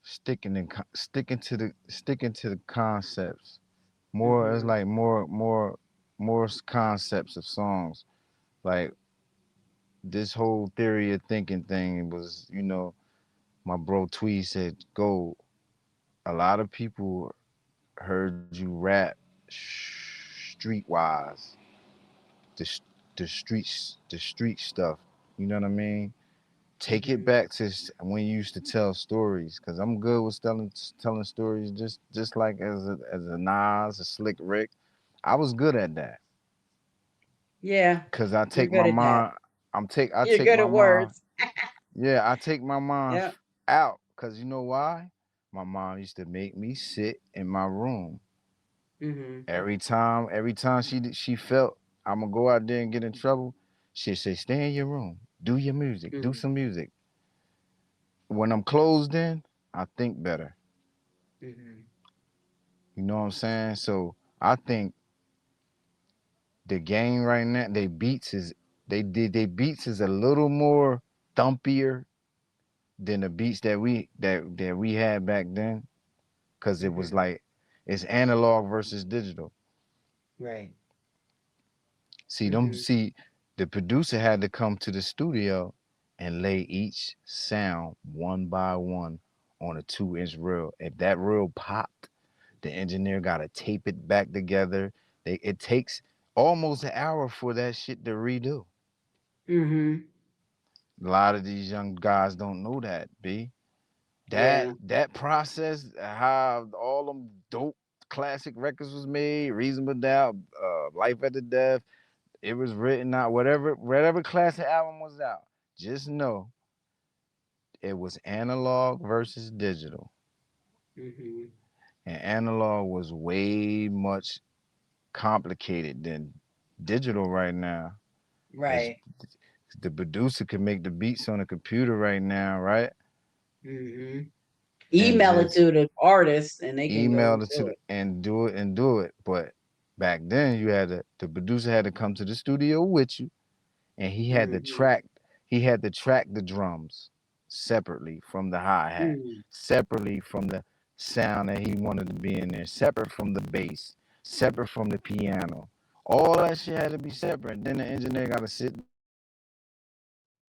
Sticking to the concepts. More it's Mm-hmm. like more concepts of songs. Like this whole theory of thinking thing was, my bro Tweed said, "Go." A lot of people heard you rap streetwise, the the street stuff. You know what I mean? Take it Mm-hmm. back to when you used to tell stories, cause I'm good with telling stories, just like as a Nas, a Slick Rick. I was good at that, Yeah, cause I you're take my good at that. mind. I You're take good my at mind. words. Yeah, I take my mind Yep. out, cause you know why? My mom used to make me sit in my room Mm-hmm. every time she felt I'm gonna go out there and get in trouble. She'd say, "Stay in your room, do your music, do Mm-hmm. some music." When I'm closed in, I think better. Mm-hmm. You know what I'm saying? So I think the game right now, they beats is a little more thumpier than the beats that we had back then, because it was Mm-hmm. like it's analog versus digital. Right. Mm-hmm. See, the producer had to come to the studio and lay each sound one by one on a 2-inch reel. If that reel popped, the engineer got to tape it back together. It takes almost an hour for that shit to redo. Mm-hmm. A lot of these young guys don't know that, B. Yeah. That process, how all them dope classic records was made, Reasonable Doubt, Life After Death, it was written out, whatever classic album was out. Just know it was analog versus digital. Mm-hmm. And analog was way much complicated than digital right now. As Right. the producer can make the beats on a computer right now, right? Mm-hmm. And Email it just to the artist and they can go email it to do the it. and do it. But back then you had the producer had to come to the studio with you, and he had to Mm-hmm. He had to track the drums separately from the hi-hat, Mm. separately from the sound that he wanted to be in there, separate from the bass, separate from the piano. All that shit had to be separate. Then the engineer got to sit,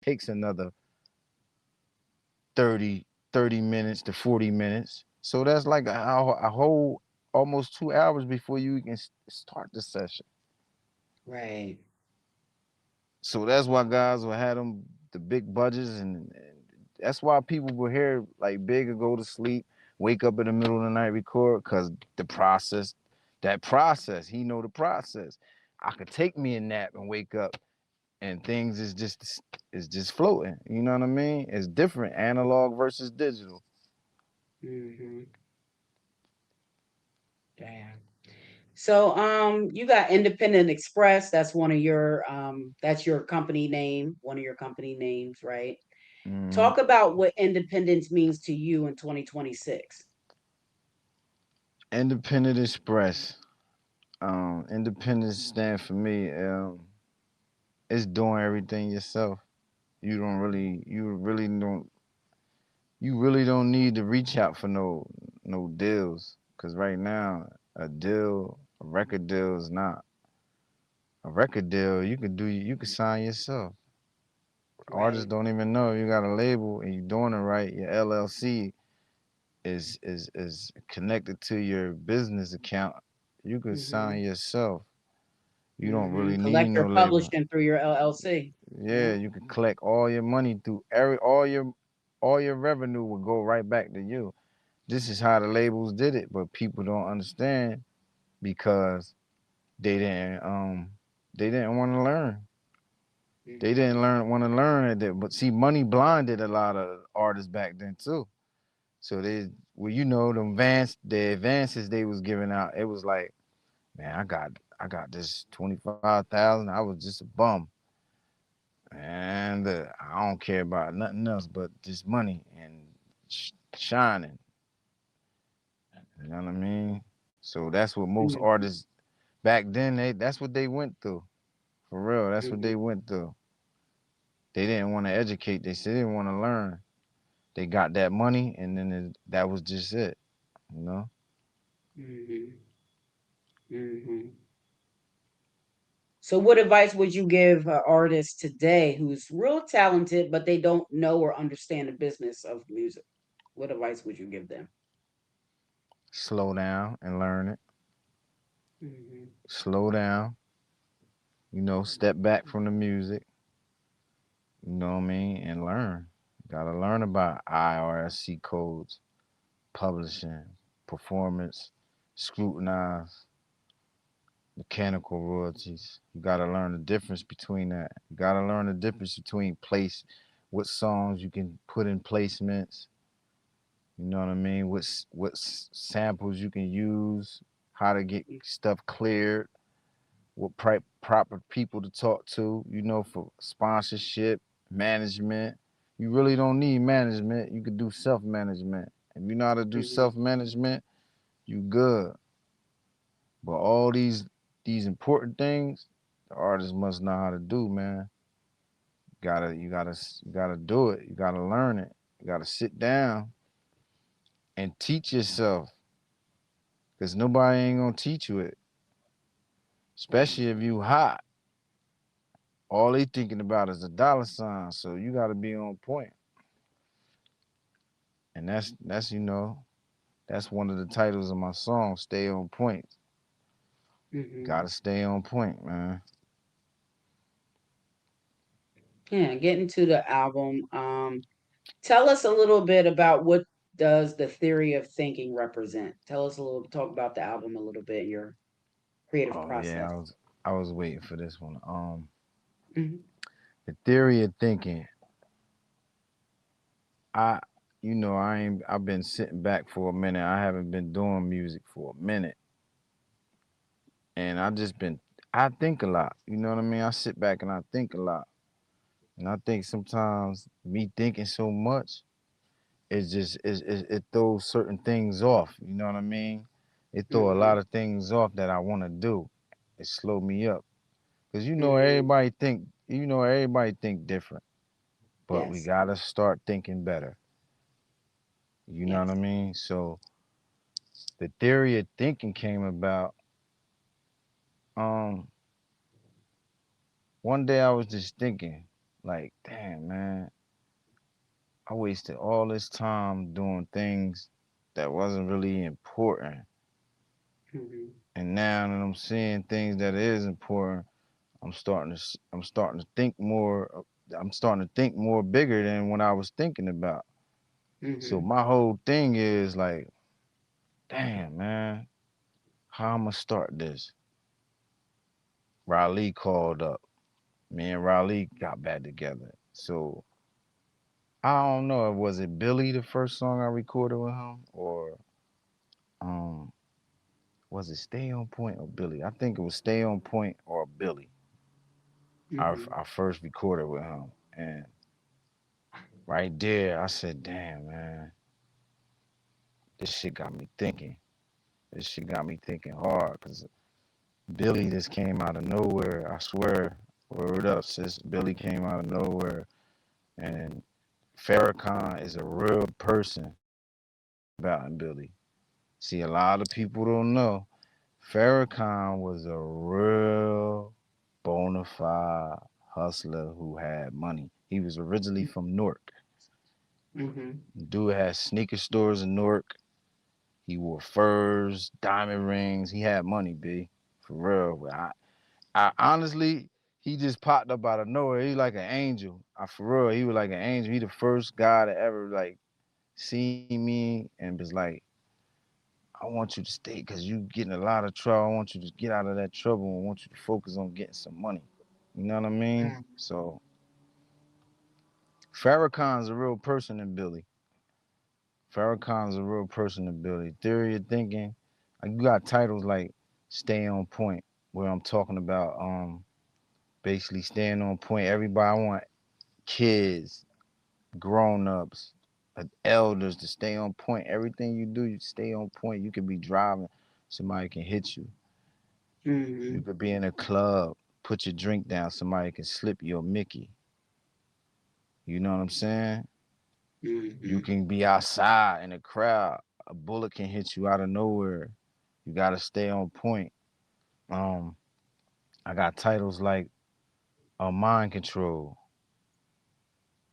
takes another 30 minutes to 40 minutes. So that's like a whole almost 2 hours before you can start the session. Right. So that's why guys will have them the big budgets, and that's why people will hear like Big or go to sleep, wake up in the middle of the night, record, cause the process, that process, he know the process. I could take me a nap and wake up, and things is just floating. You know what I mean? It's different, analog versus digital. Mm-hmm. Damn. So you got Independent Express, that's your company name, one of your company names, right? Mm-hmm. Talk about what independence means to you in 2026. Independent Express. Independence stand for me. It's doing everything yourself. You really don't need to reach out for no deals. Cause right now, a record deal is not a record deal. You can sign yourself. Artists Right. don't even know you got a label and you're doing it right. Your LLC is connected to your business account. You could Mm-hmm. sign yourself. You don't Mm-hmm. really need Collect no your label. publishing through your LLC. Yeah, Yeah. you can collect all your money through all your revenue will go right back to you. This is how the labels did it, but people don't understand because they didn't um they didn't want to learn. They Mm-hmm. didn't want to learn it. But see, money blinded a lot of artists back then too. So the advances they was giving out, it was like, man, I got this 25,000. I was just a bum. And I don't care about nothing else but this money and shining. You know what I mean? So that's what most artists back then that's what they went through. For real, that's what Mm-hmm. they went through. They didn't want to educate. They didn't want to learn. They got that money, and then that was just it. You know. Mm-hmm. Mm-hmm. So, what advice would you give an artist today who's real talented, but they don't know or understand the business of music? What advice would you give them? Slow down and learn it. Mm-hmm. Slow down. Step back from the music. You know what I mean, and learn. Gotta learn about IRSC codes, publishing, performance, scrutinize, mechanical royalties. You gotta learn the difference between that. You gotta learn the difference between what songs you can put in placements. You know what I mean? What samples you can use, how to get stuff cleared, what proper people to talk to. For sponsorship, management. You really don't need management. You could do self management. If you know how to do Mm-hmm. self management, you good. But all these important things, the artist must know how to do, man. You gotta do it. You gotta learn it. You gotta sit down and teach yourself, cause nobody ain't gonna teach you it. Especially if you hot. All they thinking about is a dollar sign. So you gotta be on point. And that's one of the titles of my song, Stay on Point. Mm-hmm. Gotta stay on point, man. Yeah, getting to the album. Tell us a little bit about what does the theory of thinking represent. Talk about the album a little bit, your creative Oh yeah, process. I was waiting for this one. Mm-hmm. The theory of thinking. I I've been sitting back for a minute. I haven't been doing music for a minute. And I think a lot. You know what I mean? I sit back and I think a lot. And I think sometimes me thinking so much, it throws certain things off. You know what I mean? It throw a Mm-hmm. lot of things off that I want to do. It slow me up. Cause Mm-hmm. everybody think different. but we Yes. gotta start thinking better. You know what I Yes. mean? So the theory of thinking came about. Um, one day I was just thinking, like, damn man, I wasted all this time doing things that wasn't really important. Mm-hmm. And now that I'm seeing things that is important, I'm starting to think more. I'm starting to think more bigger than what I was thinking about. So Mm-hmm. my whole thing is like, damn man, how I'm gonna start this? Raleigh called up. Me and Raleigh got back together. So I don't know. Was it Billy the first song I recorded with him, or um, was it Stay on Point or Billy? I think it was Stay on Point or Billy. Mm-hmm. I first recorded with him, and right there I said, "Damn man, this shit got me thinking. This shit got me thinking hard, cause Billy just came out of nowhere. I swear, word up, sis. Billy came out of nowhere, and Farrakhan is a real person about Billy. See, a lot of people don't know. Farrakhan was a real bona fide hustler who had money. He was originally from Newark. Mm-hmm. Dude had sneaker stores in Newark. He wore furs, diamond rings. He had money, B. For real. I honestly, he just popped up out of nowhere. He like an angel. For real, he was like an angel. He the first guy to ever like see me and was like, I want you to stay because you getting a lot of trouble. I want you to get out of that trouble. I want you to focus on getting some money. You know what I mean? So Farrakhan's a real person in Billy. Farrakhan's a real person in Billy. Theory of thinking. You got titles like Stay on Point, where I'm talking about basically staying on point. Everybody I want kids, grown-ups, elders to stay on point. Everything you do, you stay on point. You could be driving, somebody can hit you. You Mm-hmm. could be in a club, put your drink down, somebody can slip you a Mickey. You know what I'm saying? You Mm-hmm. can be outside in a crowd, a bullet can hit you out of nowhere. You gotta stay on point. Um, I got titles like Mind Control.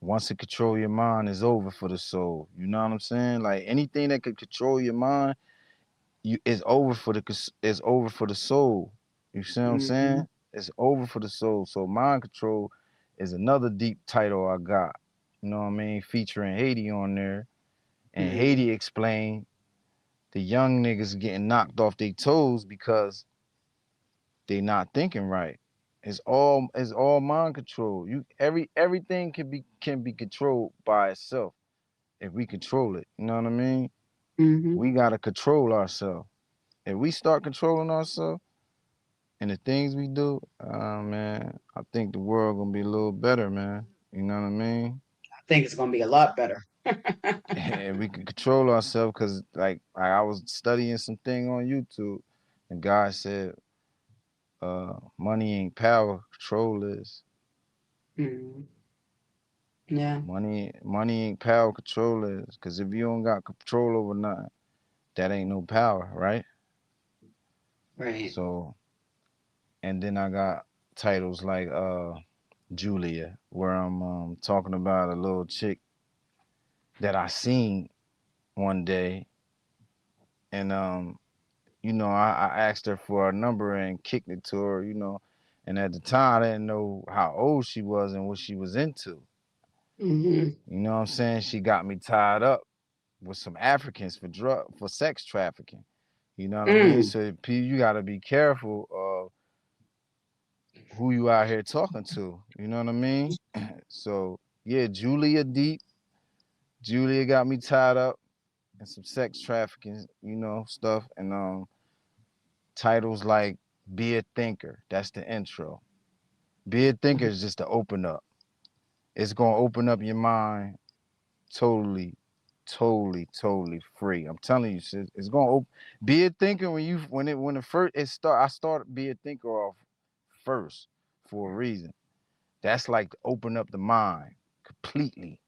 Once it control your mind, it's over for the soul. You know what I'm saying? Like anything that could control your mind, it's over for it's over for the soul. You see what I'm Mm-hmm. saying? It's over for the soul. So mind control is another deep title I got. You know what I mean? Featuring Haiti on there. And Mm-hmm. Haiti explained the young niggas getting knocked off their toes because they not thinking right. It's all mind control. Everything can be controlled by itself if we control it. You know what I mean? Mm-hmm. We gotta control ourselves. If we start controlling ourselves and the things we do, man, I think the world gonna be a little better, man. You know what I mean? I think it's gonna be a lot better. And we can control ourselves because, like, I was studying something on YouTube, and God said, "Money ain't power, control is." Mm-hmm. Yeah. Money ain't power, control is. Because if you don't got control over nothing, that ain't no power, right? Right. So, and then I got titles like Julia, where I'm talking about a little chick that I seen one day, and I asked her for a number and kicked it to her, and at the time I didn't know how old she was and what she was into. Mm-hmm. You know what I'm saying? She got me tied up with some Africans for sex trafficking. You know what I mean? Mm. So you got to be careful of who you out here talking to. You know what I mean? So yeah, Julia got me tied up in some sex trafficking, stuff, and titles like "Be a Thinker." That's the intro. Be a thinker is just to open up. It's gonna open up your mind totally, totally, totally free. I'm telling you, sis. It's gonna be a thinker when it first it start. I started be a thinker off first for a reason. That's like to open up the mind, completely.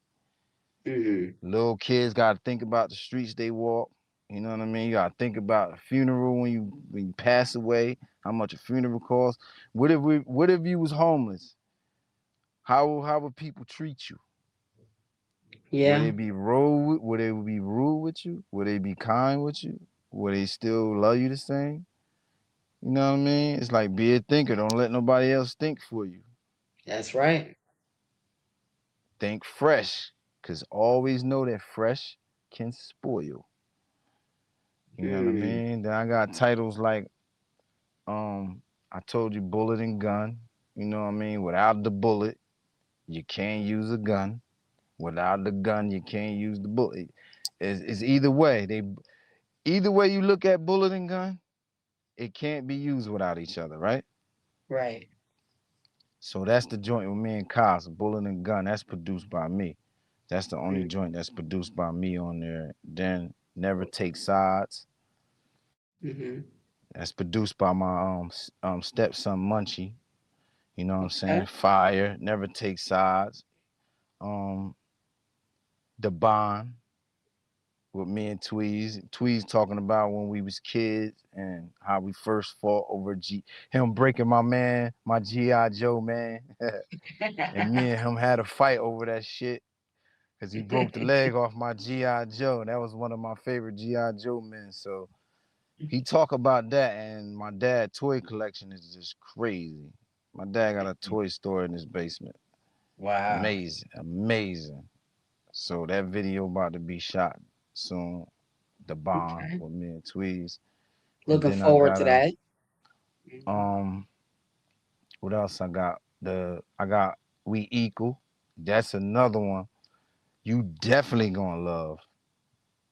Mm-hmm. Little kids gotta think about the streets they walk. You know what I mean? You gotta think about a funeral when you pass away, how much a funeral costs. What if you was homeless? How would people treat you? Would Yeah, they be rude? Would they be rude with you? Would they be kind with you? Would they still love you the same? You know what I mean? It's like be a thinker. Don't let nobody else think for you. that's right. Think fresh. Cause always know that fresh can spoil. You know what I Mm. mean? Then I got titles like I told you bullet and gun. You know what I mean? Without the bullet, you can't use a gun. Without the gun, you can't use the bullet. It's either way. Either way you look at bullet and gun, it can't be used without each other, right? Right. So that's the joint with me and Kaz, bullet and gun. That's produced by me. That's the only Mm-hmm. joint that's produced by me on there. Then Never Take Sides. Mm-hmm. That's produced by my stepson Munchie. You know what I'm saying? Okay. Fire, Never Take Sides. Um, The Bond with me and Tweez. Tweez talking about when we was kids and how we first fought over him breaking my G.I. Joe, man. And me and him had a fight over that shit because he broke the leg off my G.I. Joe. That was one of my favorite G.I. Joe men. So he talk about that, and my dad toy collection is just crazy. My dad got a toy store in his basement. Wow. Amazing, amazing. So that video about to be shot soon. The Bond Okay. with me and Tweez. And Looking then I forward got to that. Mhm. um what else I got? I got We Equal. That's another one you definitely gonna love.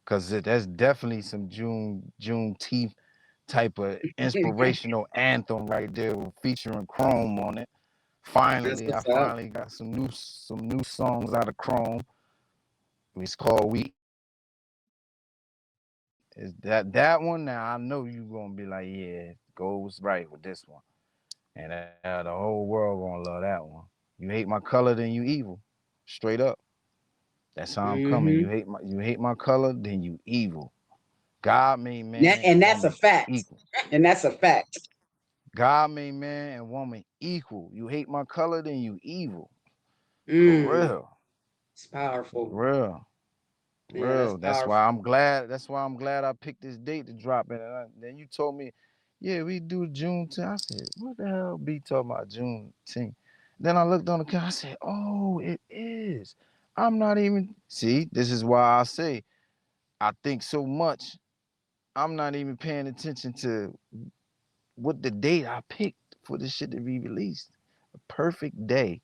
Cause that's definitely some Juneteenth type of inspirational anthem right there featuring Chrome on it. That's Finally, I what's up. finally got some new songs out of Chrome. It's called We Is that one now? I know you gonna be like, yeah, goes right with this one, and the whole world gonna love that one. You hate my color, then you evil, straight up. That's how I'm coming. Mm-hmm. You hate my color, then you evil. God made man And and that's a woman fact. equal. And that's a fact. God made man and woman equal. You hate my color, then you evil. For Mm. real, It's powerful. real. Yeah, that's Real. powerful. That's why I'm glad I picked this date to drop it. And then you told me, yeah, we do Juneteenth. I said, what the hell be talking about Juneteenth? Then I looked on the calendar. I said, oh, it is. I'm not even. See, this is why I say I think so much. I'm not even paying attention to what the date I picked for this shit to be released. A perfect day.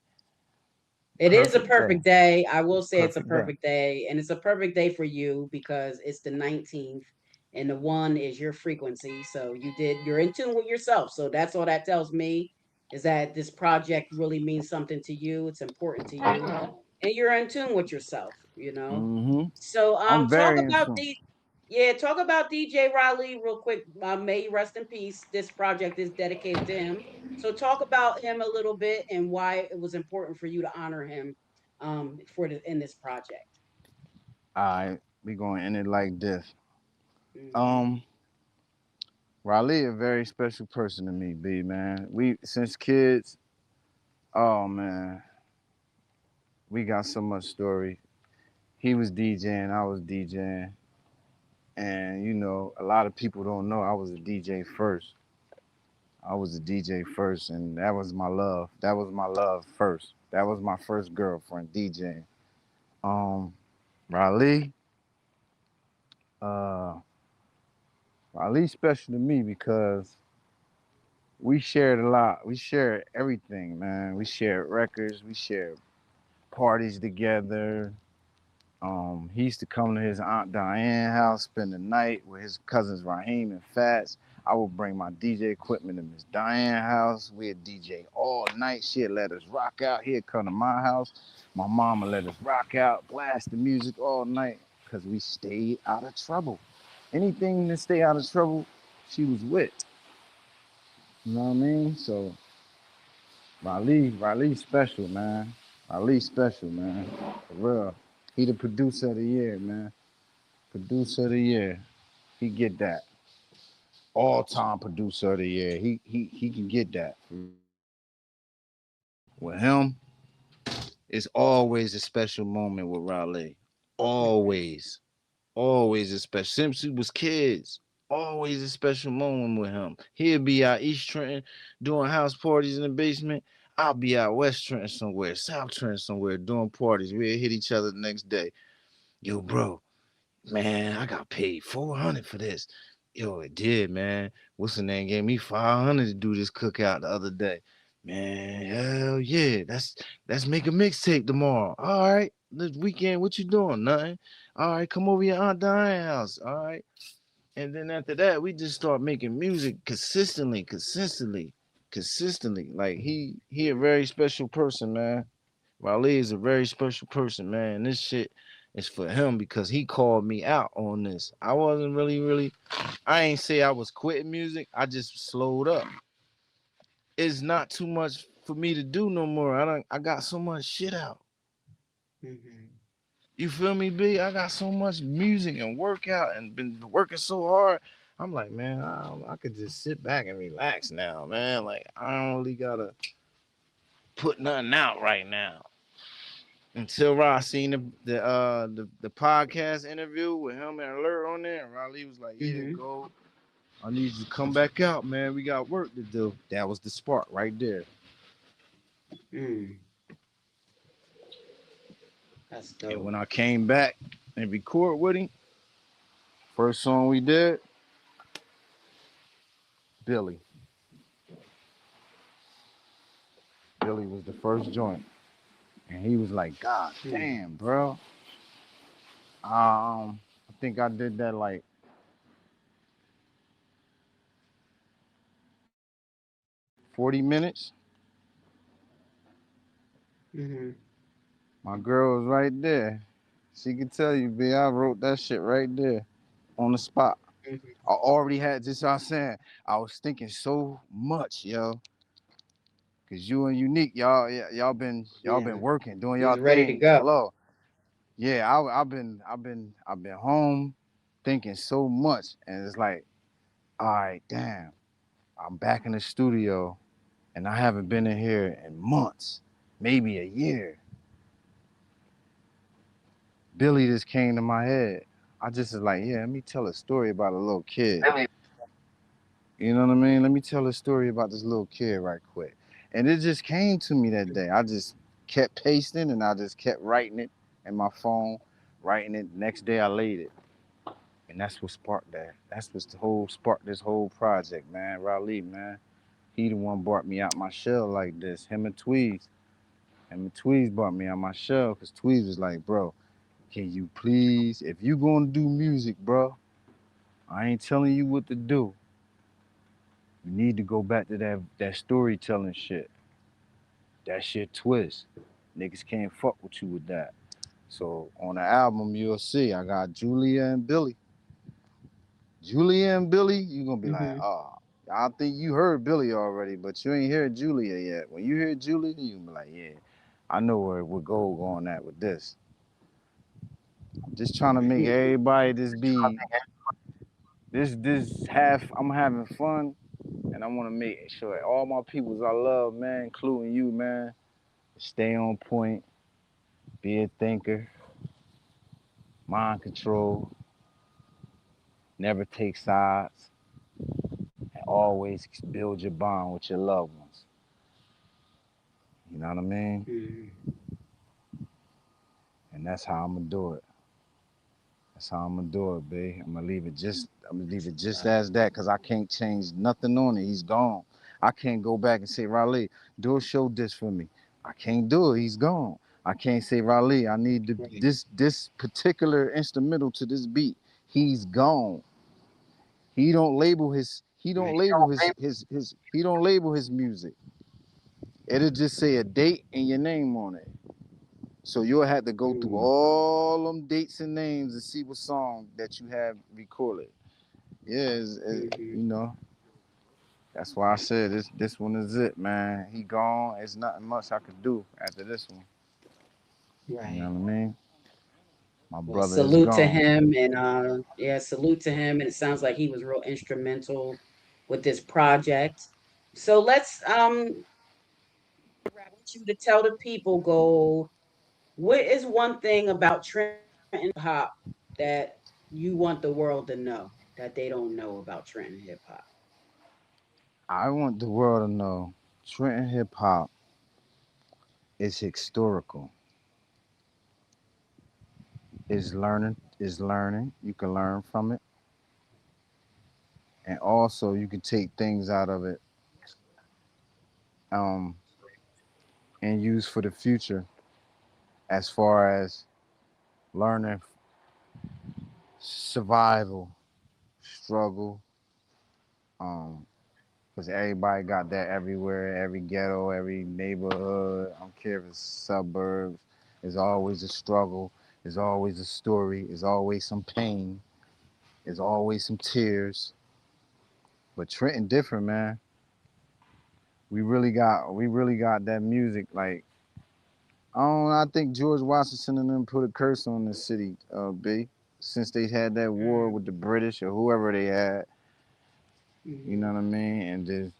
It is a Perfect day. perfect day. I will say it's a Perfect day. perfect day. And it's a perfect day for you because it's the 19th and the one is your frequency. So you're in tune with yourself. So that's all that tells me is that this project really means something to you. It's important to you. And you're in tune with yourself. Mm-hmm. So I'm talk very in about tune. talk about DJ Raleigh real quick. May he rest in peace. This project is dedicated to him. So talk about him a little bit and why it was important for you to honor him in this project. All right, we gonna end it like this. Hmm. Um, Raleigh, a very special person to me, B man. We since kids, oh man, we got so much story. He was DJing, I was DJing, and you know, a lot of people don't know I was a DJ first. I was a DJ first, and that was my love. That was my love first. That was my first girlfriend, DJing. Um, Raleigh, uh, Raleigh special to me because we shared a lot. We shared everything, man. We shared records. We shared parties together. He used to come to his aunt Diane house, spend the night with his cousins Raheem and Fats. I would bring my DJ equipment to Miss Diane house. We'd DJ all night. She'd let us rock out. He'd come to my house. My mama let us rock out, blast the music all night because we stayed out of trouble. Anything to stay out of trouble, she was with. You know what I mean? So Raleigh special, man. Ali special, man. For real. He the producer of the year, man. Producer of the year. He get that. All time producer of the year. He can get that. With him, it's always a special moment with Raleigh. Always. Always a special. Since we was kids. Always a special moment with him. He'll be out East Trenton doing house parties in the basement. I'll be out West Trenton somewhere, South Trenton somewhere doing parties. We'll hit each other the next day. Yo, bro, man, I got paid 400 for this. Yo, it did, man. What's the name? Gave me 500 to do this cookout the other day. Man, hell yeah. Let's make a mixtape tomorrow. All right. This weekend, what you doing? Nothing. All right, come over your Aunt Diane's house. All right. And then after that, we just start making music consistently. Like he a very special person, man. Raleigh is a very special person, man. This shit is for him because he called me out on this. I wasn't really. I ain't say I was quitting music. I just slowed up. It's not too much for me to do no more. I got so much shit out. Mm-hmm. You feel me, B? I got so much music and workout and been working so hard. I'm like, man, I could just sit back and relax now, man. Like I don't really gotta put nothing out right now. Until I seen the podcast interview with him and Alert on there, and Raleigh was like, "Yeah, Mm-hmm. go. I need you to come back out, man. We got work to do." That was the spark right there. Mm. That's And dope. when I came back and record with him, first song we did, Billy. Billy was the first joint, and he was like, "God Mm. damn, bro." I think I did that like 40 minutes. Mm-hmm. My girl was right there. She could tell you, B. I wrote that shit right there on the spot. Mm-hmm. I already had just I was saying. I was thinking so much, yo. Cause you and Unique, y'all been Yeah. working, doing He was y'all ready to thing. go. Hello. Yeah, I've been home thinking so much. And it's like, all right, damn. I'm back in the studio and I haven't been in here in months, maybe a year. Billy just came to my head. I just was like, yeah, let me tell a story about a little kid. You know what I mean? Let me tell a story about this little kid right quick. And it just came to me that day. I just kept pasting and I just kept writing it in my phone, writing it. Next day I laid it. And that's what sparked that. That's what's the whole sparked this whole project, man. Raleigh, man. He the one brought me out my shell like this. Him and Tweez. Him and Tweez brought me out my shell because Tweez was like, bro, can you please, if you gonna do music, bro, I ain't telling you what to do. You need to go back to that storytelling shit. That shit twist. Niggas can't fuck with you with that. So on the album, you'll see I got Julia and Billy. Julia and Billy, you gonna be like, Mm-hmm. oh, I think you heard Billy already, but you ain't heard Julia yet. When you hear Julia, you gonna be like, yeah, I know where we're going at with this. I'm just trying to make everybody this half. I'm having fun, and I want to make sure all my peoples I love, man, including you, man, stay on point, be a thinker, mind control, never take sides, and always build your bond with your loved ones. You know what I mean? Mm-hmm. And that's how I'm gonna do it. That's how I'm gonna do it, babe. I'm gonna leave it just as that because I can't change nothing on it. He's gone. I can't go back and say, Raleigh, do a show this for me. I can't do it. He's gone. I can't say, Raleigh, I need Right. this particular instrumental to this beat. He's gone. He don't label his music. It'll just say a date and your name on it. So you'll have to go through Mm. all them dates and names and see what song that you have recorded. Yeah, Mm-hmm. you know, that's why I said this one is it, man. He gone. It's nothing much I could do after this one. You know Right. what I mean? My Well, brother is salute to gone. him, and yeah, salute to him. And it sounds like he was real instrumental with this project. So let's I want you to tell the people, go, what is one thing about Trenton hip hop that you want the world to know that they don't know about Trenton hip hop? I want the world to know Trenton hip hop is historical. Is learning. You can learn from it. And also you can take things out of it um and use for the future as far as learning survival, struggle, um, because everybody got that everywhere, every ghetto, every neighborhood. I don't care if it's suburbs. There's always a struggle. There's always a story. There's always some pain. There's always some tears. But Trenton different, man. We really got that music. Like I think George Washington and them put a curse on the city, B. Since they had that war with the British or whoever they had, you know what I mean? And just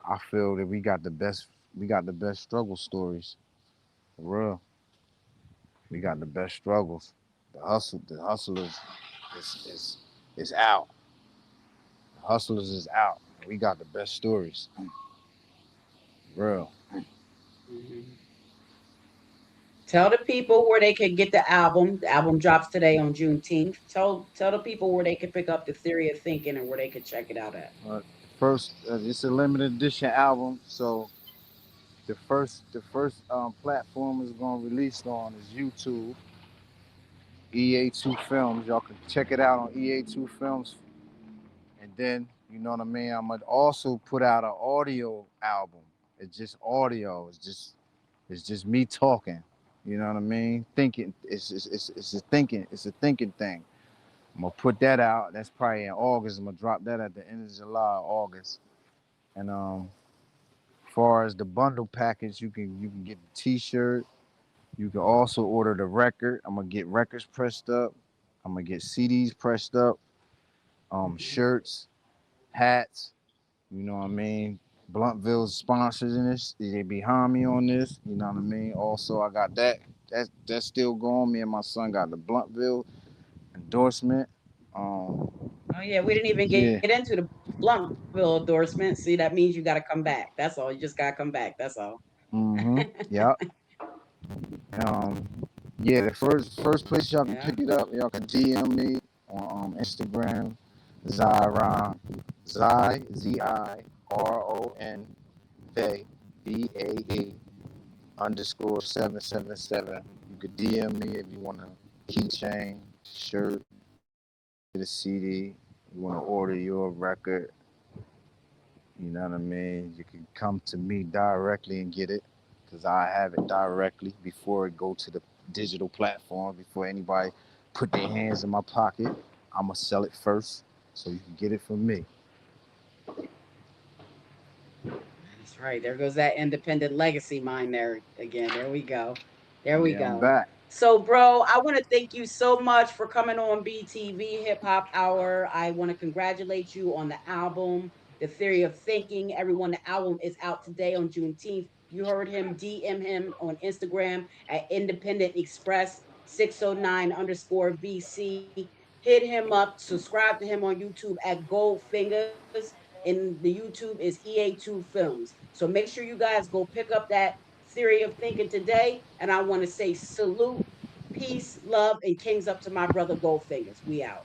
I feel that we got the best struggle stories. For real. We got the best struggles. The hustlers is out. The hustlers is out. We got the best stories. For real. Mhm. Tell the people where they can get the album. The album drops today on Juneteenth. Tell the people where they can pick up the Theory of Thinking and where they can check it out at. First, it's a limited edition album, so the first platform is going to release on is YouTube, EA2 Films. Y'all can check it out on EA2 Films, and then you know what I mean. I'm gonna also put out an audio album. It's just audio. It's just me talking. You know what I mean? Thinking. It's a thinking. It's a thinking thing. I'm gonna put that out. That's probably in August. I'm gonna drop that at the end of July, August. And far as the bundle package, you can get the T-shirt. You can also order the record. I'm gonna get records pressed up. I'm gonna get CDs pressed up. Shirts, hats. You know what I mean? Bluntville's sponsors in this. They behind me on this. You know what I mean? Also, I got that. That's still going. Me and my son got the Bluntville endorsement. Oh yeah, we didn't even get Yeah. into the Blunkville endorsement. See, that means you got to come back. That's all. You just got to come back. That's all. Yeah. Um, yeah, the first place y'all can Yeah. pick it up, y'all can DM me on Instagram, Zyron, Ziron, Bae _777. You could DM me if you want a keychain, shirt, get a CD, you want to order your record. You know what I mean? You can come to me directly and get it because I have it directly before it go to the digital platform. Before anybody put their hands in my pocket, I'ma sell it first so you can get it from me. That's right. There goes that independent legacy mine there again. There we go. There we Yeah, I'm go. back. So, bro, I want to thank you so much for coming on BTV Hip Hop Hour. I want to congratulate you on the album, The Theory of Thinking. Everyone, the album is out today on Juneteenth. You heard him. DM him on Instagram at Independent Express 609 underscore VC. Hit him up. Subscribe to him on YouTube at Gold Fingers, and the YouTube is EA2 Films. So make sure you guys go pick up that Theory of Thinking today. And I want to say salute, peace, love, and kings up to my brother Goldfingers. We out.